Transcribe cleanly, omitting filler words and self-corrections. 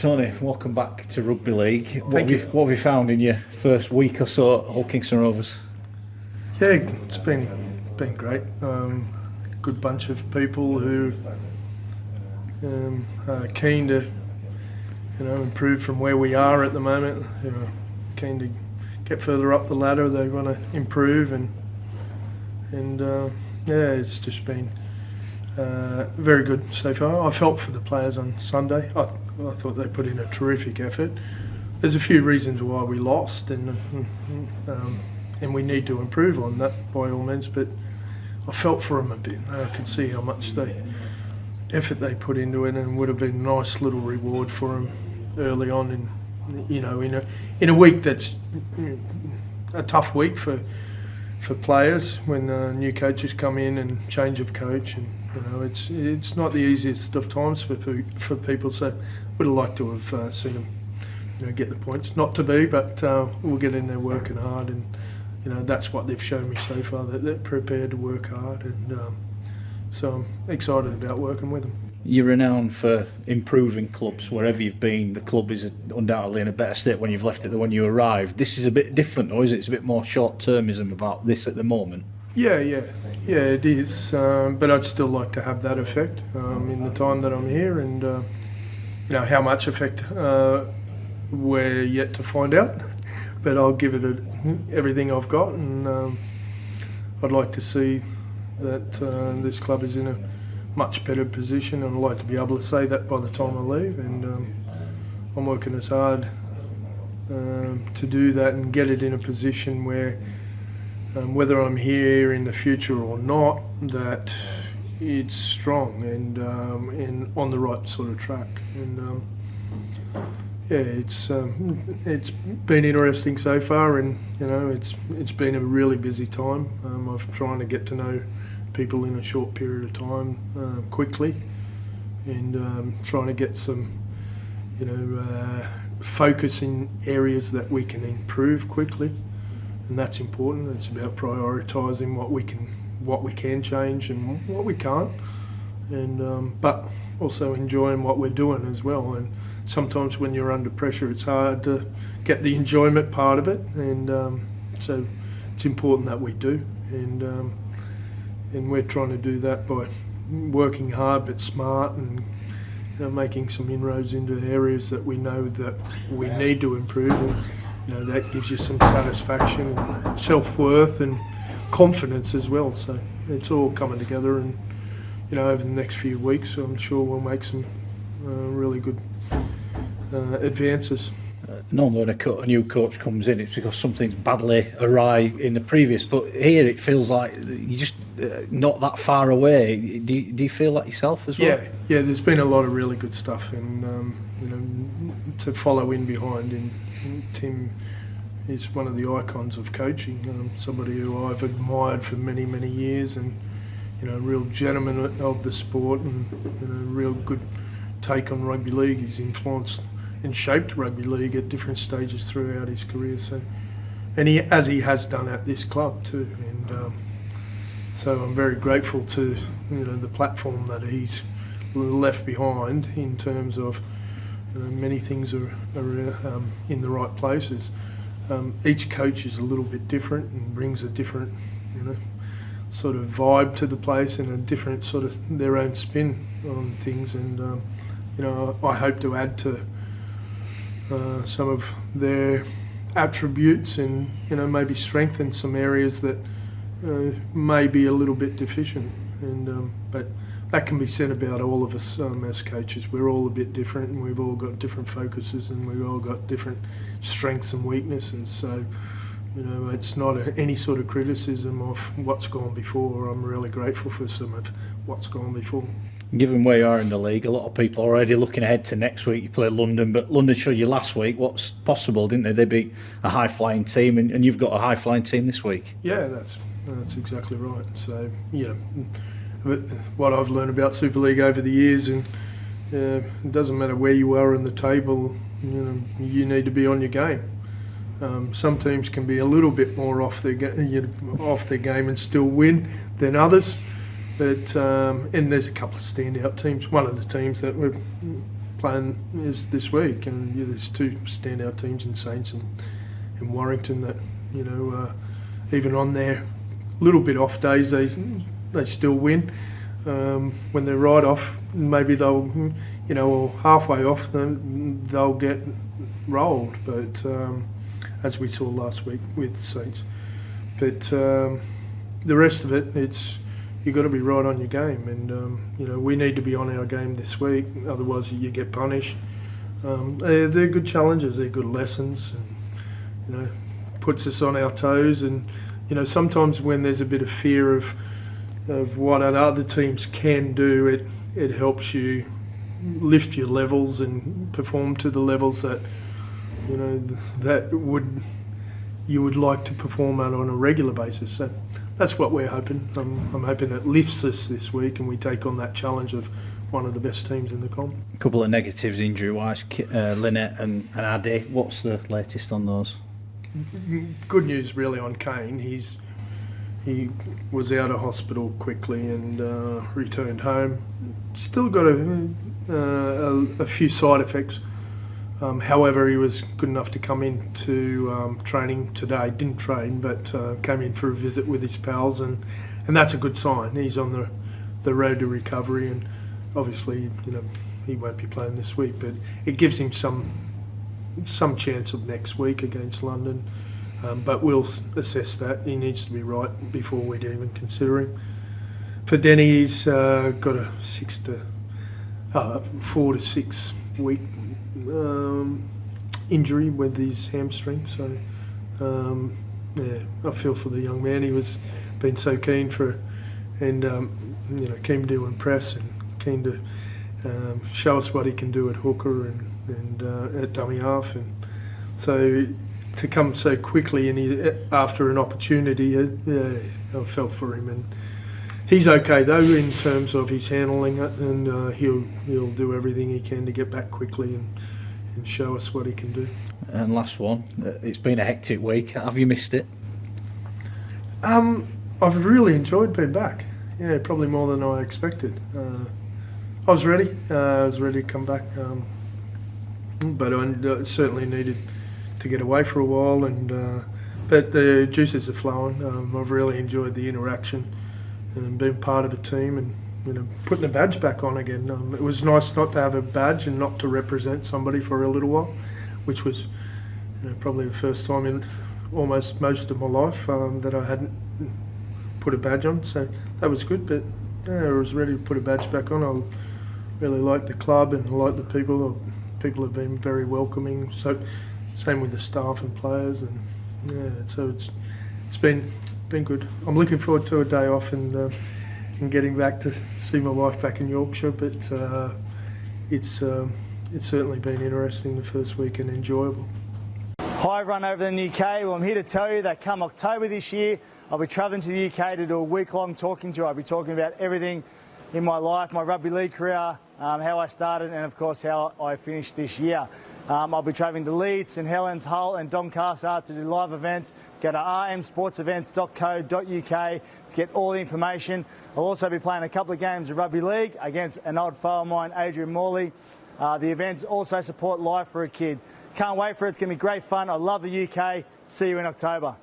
Tony, welcome back to Rugby League. What have you found in your first week or so at Hull Kingston Rovers? Yeah, it's been great. Good bunch of people who are keen to improve from where we are at the moment. Keen to get further up the ladder. They want to improve and it's just been very good so far. I felt for the players on Sunday. I thought they put in a terrific effort. There's a few reasons why we lost, and we need to improve on that by all means. But I felt for them a bit. I could see how much effort they put into it, and would have been a nice little reward for them early on. In a week that's a tough week for players when new coaches come in and change of coach, and it's not the easiest of times for people. So would have liked to have seen them get the points. Not to be, but we'll get in there working hard, and that's what they've shown me so far, that they're prepared to work hard, and so I'm excited about working with them. You're renowned for improving clubs wherever you've been. The club is undoubtedly in a better state when you've left it than when you arrived. This is a bit different, though, is it? It's a bit more short-termism about this at the moment. Yeah, it is. But I'd still like to have that effect in the time that I'm here, and how much effect we're yet to find out. But I'll give it everything I've got, and I'd like to see that this club is in a much better position, and I'd like to be able to say that by the time I leave. And I'm working as hard to do that and get it in a position where, whether I'm here in the future or not, that it's strong and on the right sort of track. And it's been interesting so far, and it's been a really busy time. I'm trying to get to know people in a short period of time quickly, and trying to get some focus in areas that we can improve quickly, and that's important. It's about prioritising what we can change and what we can't, and but also enjoying what we're doing as well. And sometimes when you're under pressure, it's hard to get the enjoyment part of it, and so it's important that we do, and we're trying to do that by working hard but smart, and making some inroads into areas that we know that we need to improve, and that gives you some satisfaction and self-worth and confidence as well. So it's all coming together, and over the next few weeks I'm sure we'll make some really good advances. Normally when a new coach comes in, it's because something's badly awry in the previous, but here it feels like you're just not that far away. Do you feel that yourself as well? Yeah, there's been a lot of really good stuff, and to follow in behind, and Tim is one of the icons of coaching, somebody who I've admired for many, many years, and a real gentleman of the sport, and a real good take on rugby league. He's influenced and shaped rugby league at different stages throughout his career. So, and he has done at this club too. And so I'm very grateful to the platform that he's left behind, in terms of many things are in the right places. Each coach is a little bit different and brings a different sort of vibe to the place, and a different sort of their own spin on things. And I hope to add to some of their attributes, and maybe strengthen some areas that may be a little bit deficient. And but that can be said about all of us as coaches. We're all a bit different, and we've all got different focuses, and we've all got different strengths and weaknesses. So it's not any sort of criticism of what's gone before. I'm really grateful for some of what's gone before. Given where you are in the league, a lot of people are already looking ahead to next week. You play London, but London showed you last week what's possible, didn't they? They beat a high-flying team, and you've got a high-flying team this week. Yeah, that's exactly right. So, what I've learned about Super League over the years, and it doesn't matter where you are in the table, you need to be on your game. Some teams can be a little bit more off their game and still win than others. But and there's a couple of standout teams. One of the teams that we're playing is this week, and there's two standout teams in Saints and in Warrington that, you know, even on their little bit off days, they still win. When they're right off, maybe they'll, you know, or halfway off, then they'll get rolled. But as we saw last week with Saints, but the rest of it, it's you've got to be right on your game, and you know, we need to be on our game this week. Otherwise, you get punished. They're good challenges. They're good lessons, and you know, puts us on our toes. And you know, sometimes when there's a bit of fear of what other teams can do, it helps you lift your levels and perform to the levels that, you know, you would like to perform at on a regular basis. So that's what we're hoping. I'm hoping it lifts us this week and we take on that challenge of one of the best teams in the comp. A couple of negatives injury-wise, Lynette and Ade. What's the latest on those? Good news really on Kane. He was out of hospital quickly and returned home. Still got a few side effects. However, he was good enough to come into training today. Didn't train, but came in for a visit with his pals, and that's a good sign. He's on the road to recovery, and obviously, you know, he won't be playing this week, but it gives him some chance of next week against London. But we'll assess that. He needs to be right before we'd even consider him. For Denny, he's got a 4 to 6 week injury with his hamstring. So yeah, I feel for the young man. He was been so keen and you know, keen to impress and keen to show us what he can do at hooker and at dummy half, and so to come so quickly and after an opportunity, I felt for him, and he's okay though in terms of his handling it, and he'll do everything he can to get back quickly and show us what he can do. And last one, it's been a hectic week. Have you missed it? I've really enjoyed being back. Yeah, probably more than I expected. I was ready. I was ready to come back, but I certainly needed to get away for a while. But the juices are flowing. I've really enjoyed the interaction and being part of a team, and you know, putting a badge back on again. It was nice not to have a badge and not to represent somebody for a little while, which was, you know, probably the first time in almost most of my life that I hadn't put a badge on. So that was good. But yeah, I was ready to put a badge back on. I really like the club and I like the people. People have been very welcoming. So same with the staff and players, and yeah, so it's been good. I'm looking forward to a day off and getting back to see my wife back in Yorkshire. But it's certainly been interesting the first week and enjoyable. Hi everyone over in the UK. Well, I'm here to tell you that come October this year, I'll be travelling to the UK to do a week-long talking tour. I'll be talking about everything in my life, my rugby league career, how I started, and of course how I finished this year. I'll be travelling to Leeds, St Helens, Hull and Doncaster to do live events. Go to rmsportsevents.co.uk to get all the information. I'll also be playing a couple of games of rugby league against an old foe of mine, Adrian Morley. The events also support Life for a Kid. Can't wait for it. It's going to be great fun. I love the UK. See you in October.